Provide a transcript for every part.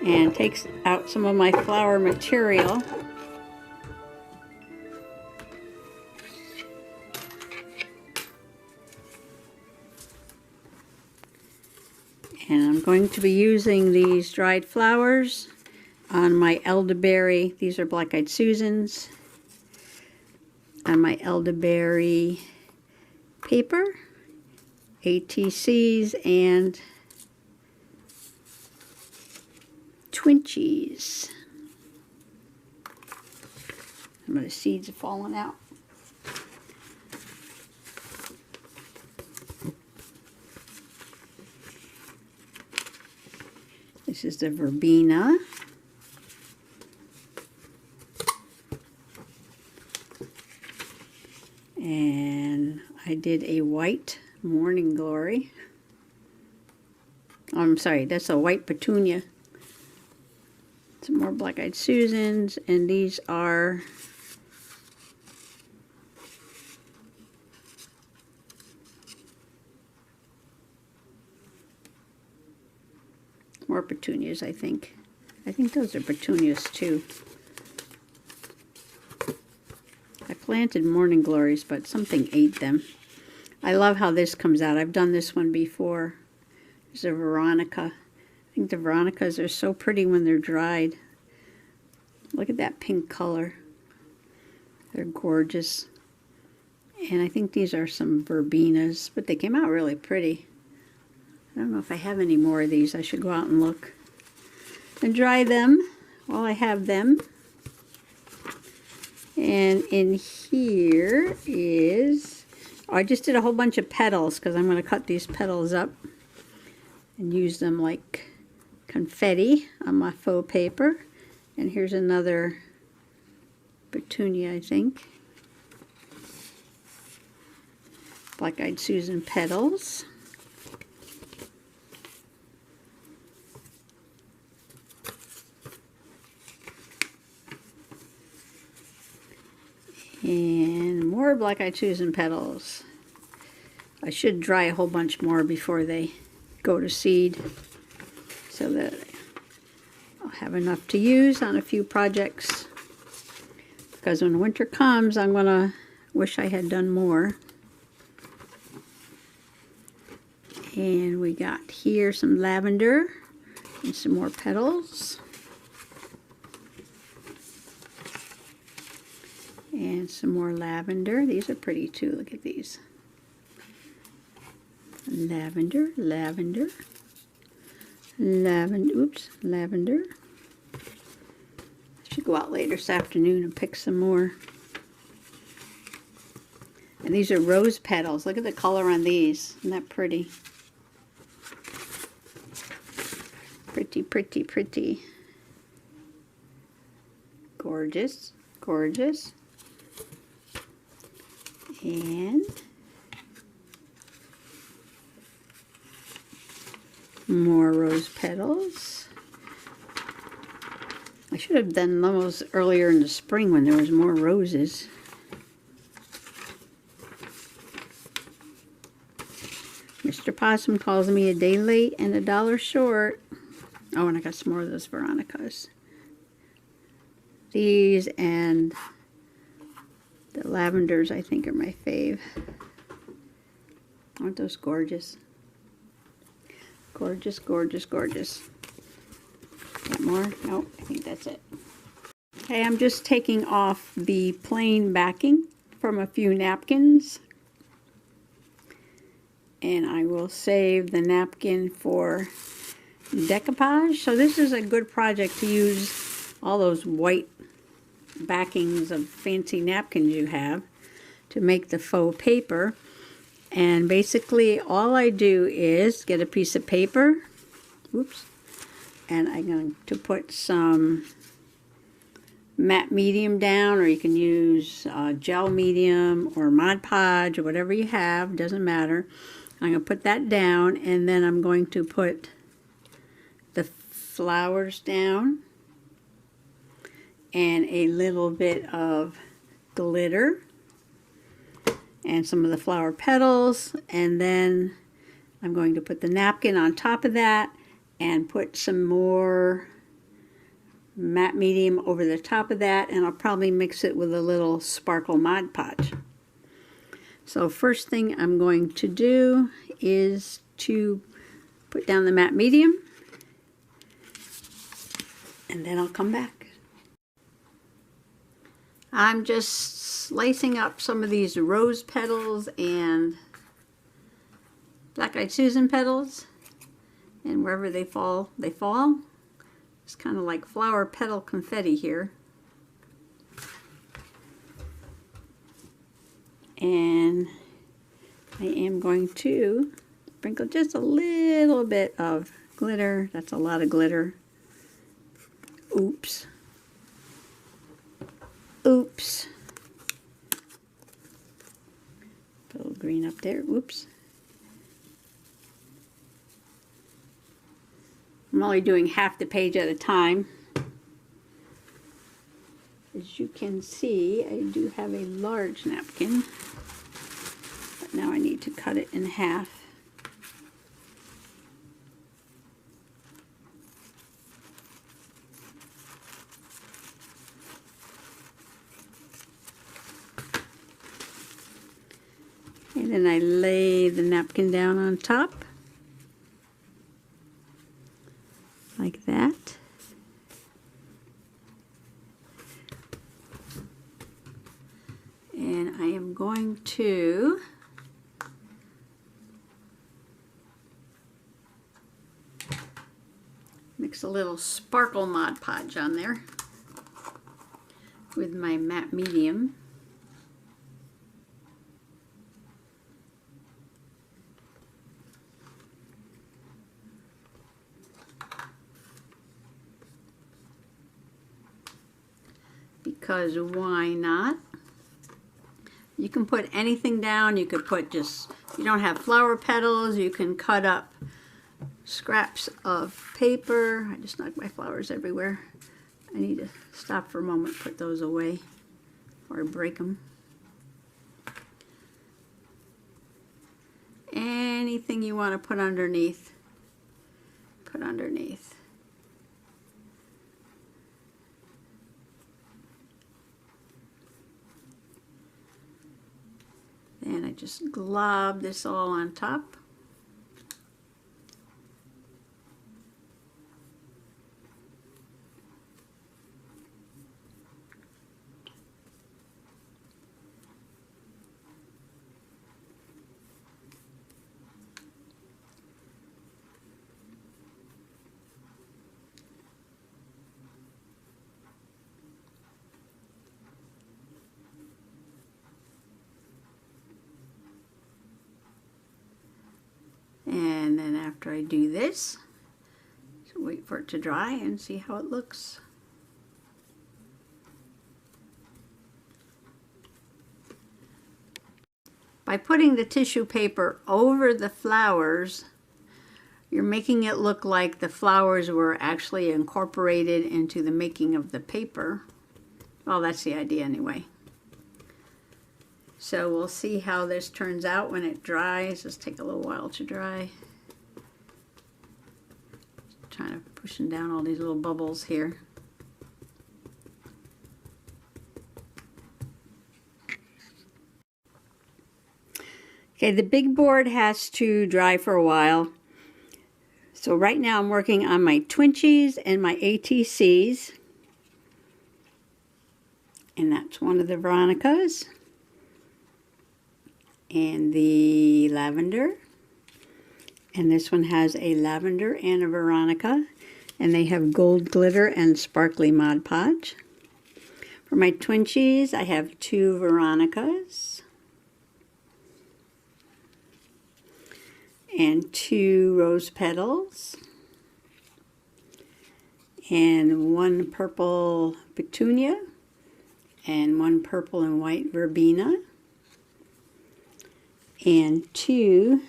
and takes out some of my flower material. And I'm going to be using these dried flowers on my elderberry. These are black-eyed Susans. On my elderberry paper, ATCs and Twinchies. Some of the seeds have fallen out. This is the verbena. And I did a white morning glory. Oh, I'm sorry, that's a white petunia. Some more black-eyed Susans, and these are more petunias, I think. I think those are petunias too. I planted morning glories, but something ate them. I love how this comes out. I've done this one before. There's a Veronica. I think the Veronicas are so pretty when they're dried. Look at that pink color. They're gorgeous. And I think these are some verbenas, but they came out really pretty. I don't know if I have any more of these. I should go out and look. And dry them while I have them. And in here is, I just did a whole bunch of petals because I'm going to cut these petals up and use them like confetti on my faux paper. And here's another petunia, I think. Black-eyed Susan petals. And more black-eyed Susan petals. I should dry a whole bunch more before they go to seed so that I'll have enough to use on a few projects. Because when winter comes, I'm going to wish I had done more. And we got here some lavender and some more petals. And some more lavender. These are pretty too. Look at these. Lavender, lavender, lavender. Oops, lavender. I should go out later this afternoon and pick some more. And these are rose petals. Look at the color on these. Isn't that pretty? Pretty, pretty, pretty. Gorgeous, gorgeous. And more rose petals. I should have done those earlier in the spring when there was more roses. Mr. Possum calls me a day late and a dollar short. Oh, and I got some more of those Veronicas. These and the lavenders, I think, are my fave. Aren't those gorgeous? Gorgeous, gorgeous, gorgeous. Got more? Nope, I think that's it. Okay, I'm just taking off the plain backing from a few napkins. And I will save the napkin for decoupage. So this is a good project to use all those white backings of fancy napkins you have to make the faux paper. And basically all I do is get a piece of paper, oops, and I'm going to put some matte medium down, or you can use gel medium or Mod Podge or whatever you have, doesn't matter. I'm going to put that down, and then I'm going to put the flowers down and a little bit of glitter and some of the flower petals, and then I'm going to put the napkin on top of that and put some more matte medium over the top of that, and I'll probably mix it with a little sparkle Mod Podge. So first thing I'm going to do is to put down the matte medium, and then I'll come back. I'm just slicing up some of these rose petals and black-eyed Susan petals, and wherever they fall, they fall. It's kind of like flower petal confetti here. And I am going to sprinkle just a little bit of glitter. That's a lot of glitter. Oops. Oops. Put a little green up there. Oops. I'm only doing half the page at a time. As you can see, I do have a large napkin, but now I need to cut it in half. And then I lay the napkin down on top, like that. And I am going to mix a little sparkle Mod Podge on there with my matte medium. Because why not? You can put anything down. You could put just, if you don't have flower petals, you can cut up scraps of paper. I just knocked my flowers everywhere. I need to stop for a moment, put those away before I break them. Anything you want to put underneath, put underneath. And I just glob this all on top. And then after I do this, so wait for it to dry and see how it looks. By putting the tissue paper over the flowers, you're making it look like the flowers were actually incorporated into the making of the paper. Well, that's the idea anyway. So we'll see how this turns out when it dries. Just take a little while to dry. Just trying to pushing down all these little bubbles here. Okay, the big board has to dry for a while. So right now I'm working on my Twinchies and my ATCs. And that's one of the Veronicas. And the lavender. And this one has a lavender and a Veronica. And they have gold glitter and sparkly Mod Podge. For my Twinchies, I have 2 Veronicas. And 2 rose petals. And 1 purple petunia. And 1 purple and white verbena. And 2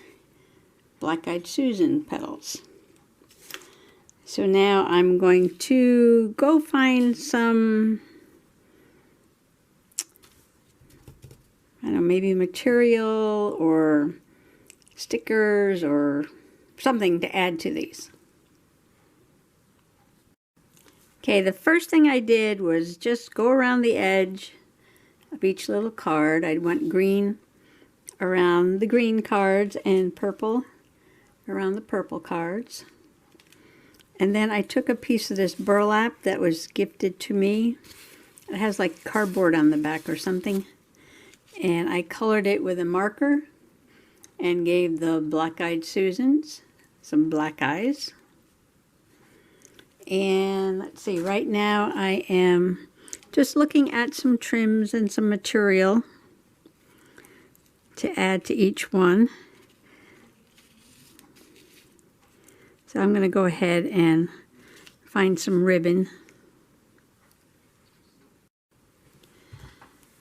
black-eyed Susan petals. So now I'm going to go find some, I don't know, maybe material or stickers or something to add to these. Okay, the first thing I did was just go around the edge of each little card. I went green around the green cards and purple around the purple cards. And then I took a piece of this burlap that was gifted to me. It has like cardboard on the back or something. And I colored it with a marker and gave the Black-Eyed Susans some black eyes. And let's see, right now I am just looking at some trims and some material to add to each one. So I'm going to go ahead and find some ribbon.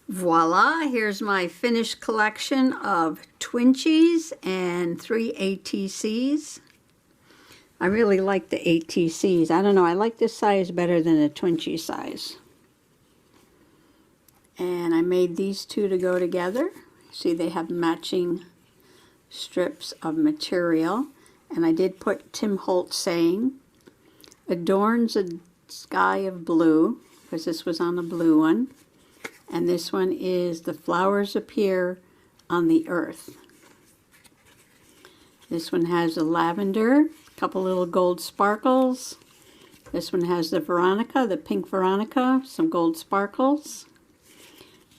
Voila, here's my finished collection of Twinchies and 3 ATCs. I really like the ATCs. I don't know, I like this size better than the Twinchie size. And I made these two to go together. See, they have matching strips of material. And I did put Tim Holtz saying, adorns a sky of blue, because this was on the blue one. And this one is the flowers appear on the earth. This one has a lavender, a couple little gold sparkles. This one has the Veronica, the pink Veronica, some gold sparkles.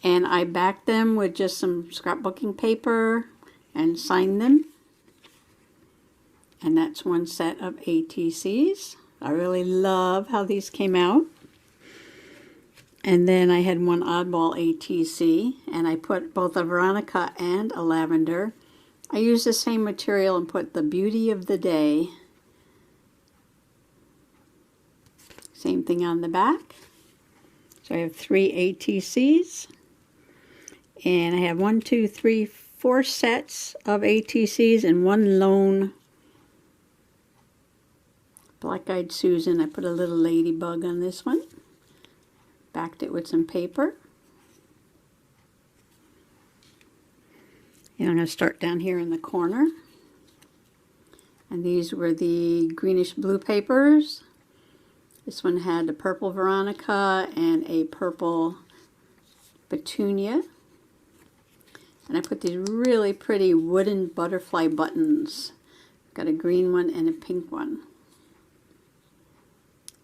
And I backed them with just some scrapbooking paper and signed them. And that's one set of ATCs. I really love how these came out. And then I had one oddball ATC, and I put both a Veronica and a lavender. I used the same material and put the beauty of the day. Same thing on the back. So I have 3 ATCs. And I have 1, 2, 3, 4 sets of ATCs and one lone Black-Eyed Susan. I put a little ladybug on this one. Backed it with some paper. And I'm going to start down here in the corner. And these were the greenish blue papers. This one had a purple Veronica and a purple Petunia. And I put these really pretty wooden butterfly buttons. Got a green one and a pink one.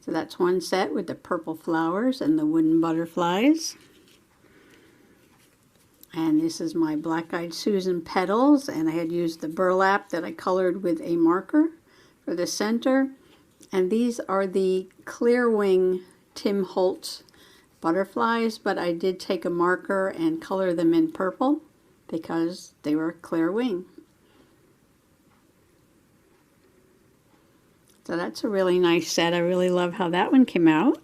So that's one set with the purple flowers and the wooden butterflies. And this is my Black-Eyed Susan petals, and I had used the burlap that I colored with a marker for the center. And these are the clear wing Tim Holtz butterflies, but I did take a marker and color them in purple because they were clear wing. So that's a really nice set. I really love how that one came out.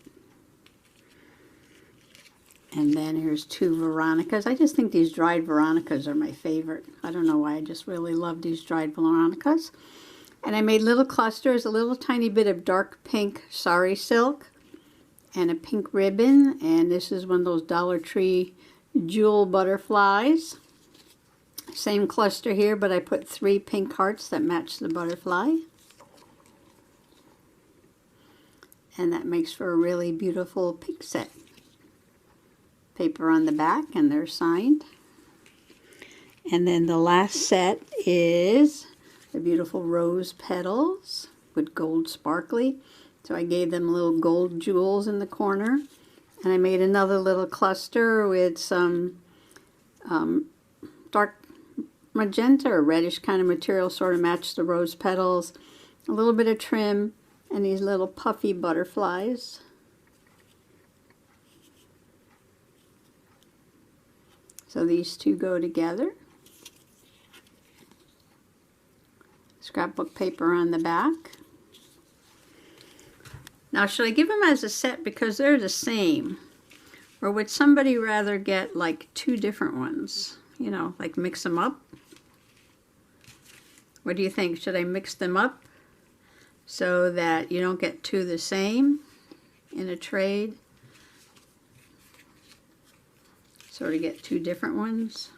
And then here's 2 Veronicas. I just think these dried Veronicas are my favorite. I don't know why, I just really love these dried Veronicas. And I made little clusters, a little tiny bit of dark pink sari silk and a pink ribbon. And this is one of those Dollar Tree jewel butterflies. Same cluster here, but I put 3 pink hearts that match the butterfly. And that makes for a really beautiful pink set. Paper on the back, and they're signed. And then the last set is the beautiful rose petals with gold sparkly. So I gave them little gold jewels in the corner. And I made another little cluster with some dark magenta or reddish kind of material, sort of matched the rose petals. A little bit of trim. And these little puffy butterflies. So these two go together. Scrapbook paper on the back. Now, should I give them as a set because they're the same? Or would somebody rather get like 2 different ones? You know, like mix them up? What do you think? Should I mix them up so that you don't get 2 the same in a trade? Sort of get 2 different ones.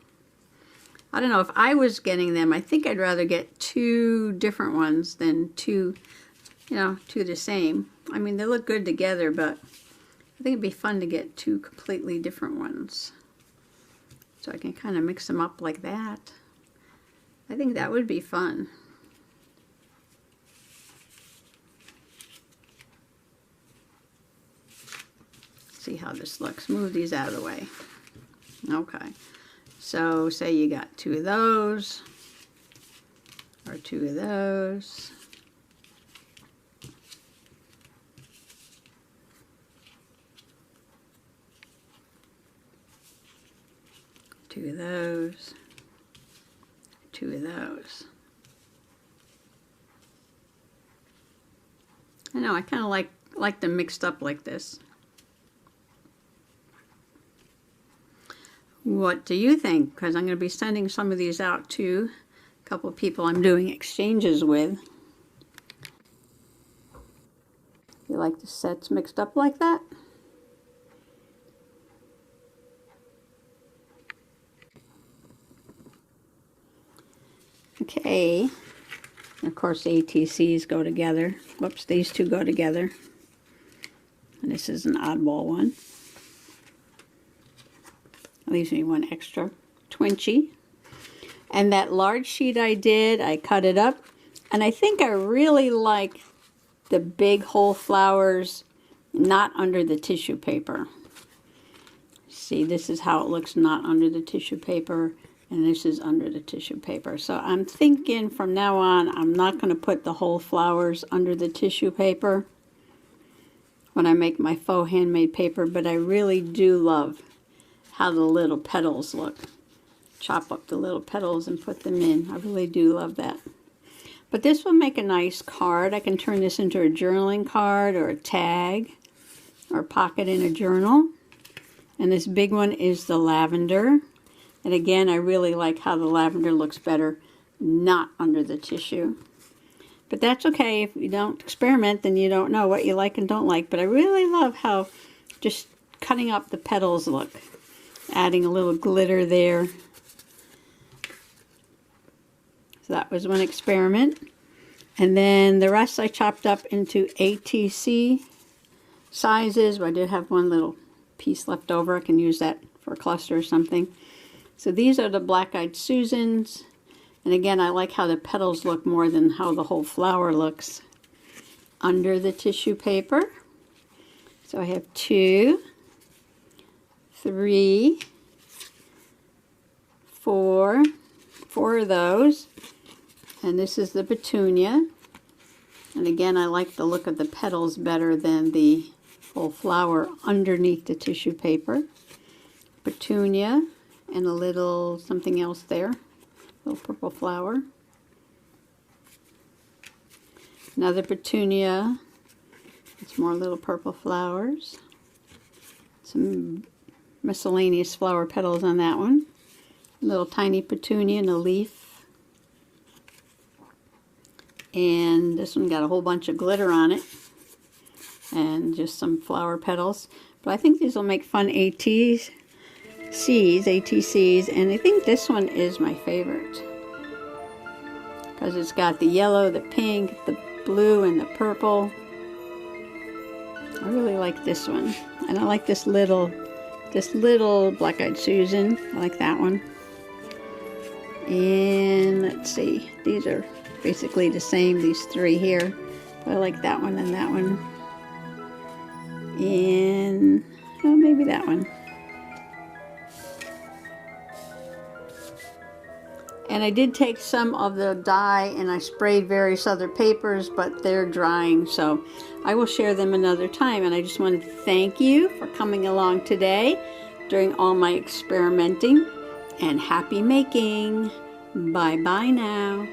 I don't know, if I was getting them, I think I'd rather get 2 different ones than 2 you know, two the same. I mean, they look good together, but I think it'd be fun to get two completely different ones. So I can kind of mix them up like that. I think that would be fun. See how this looks. Move these out of the way. Okay. So say you got two of those, or two of those. Two of those, two of those. I know, I kind of like them mixed up like this. What do you think? Because I'm going to be sending some of these out to a couple of people I'm doing exchanges with. You like the sets mixed up like that? Okay, and of course the ATCs go together. Whoops, these two go together. And this is an oddball one. Leaves me one extra Twinchie. And that large sheet I did, I cut it up. And I think I really like the big whole flowers not under the tissue paper. See, this is how it looks not under the tissue paper. And this is under the tissue paper. So I'm thinking from now on, I'm not going to put the whole flowers under the tissue paper when I make my faux handmade paper, but I really do love how the little petals look. Chop up the little petals and put them in. I really do love that. But this will make a nice card. I can turn this into a journaling card or a tag or pocket in a journal. And this big one is the lavender. And again, I really like how the lavender looks better not under the tissue. But that's okay. If you don't experiment, then you don't know what you like and don't like. But I really love how just cutting up the petals look. Adding a little glitter there. So that was one experiment. And then the rest I chopped up into ATC sizes. I did have one little piece left over. I can use that for a cluster or something. So these are the Black-Eyed Susans. And again, I like how the petals look more than how the whole flower looks under the tissue paper. So I have 2, 3, 4 of those. And this is the petunia. And again, I like the look of the petals better than the whole flower underneath the tissue paper. Petunia. And a little something else there, little purple flower. Another petunia. It's more little purple flowers. Some miscellaneous flower petals on that one. A little tiny petunia and a leaf. And this one got a whole bunch of glitter on it. And just some flower petals. But I think these will make fun ATCs, and I think this one is my favorite because it's got the yellow, the pink, the blue, and the purple. I really like this one, and I like this little Black-Eyed Susan. I like that one. And let's see, these are basically the same, these three here. I like that one and that one, and oh, maybe that one. And I did take some of the dye and I sprayed various other papers, but they're drying, so I will share them another time. And I just want to thank you for coming along today during all my experimenting, and happy making. Bye-bye now.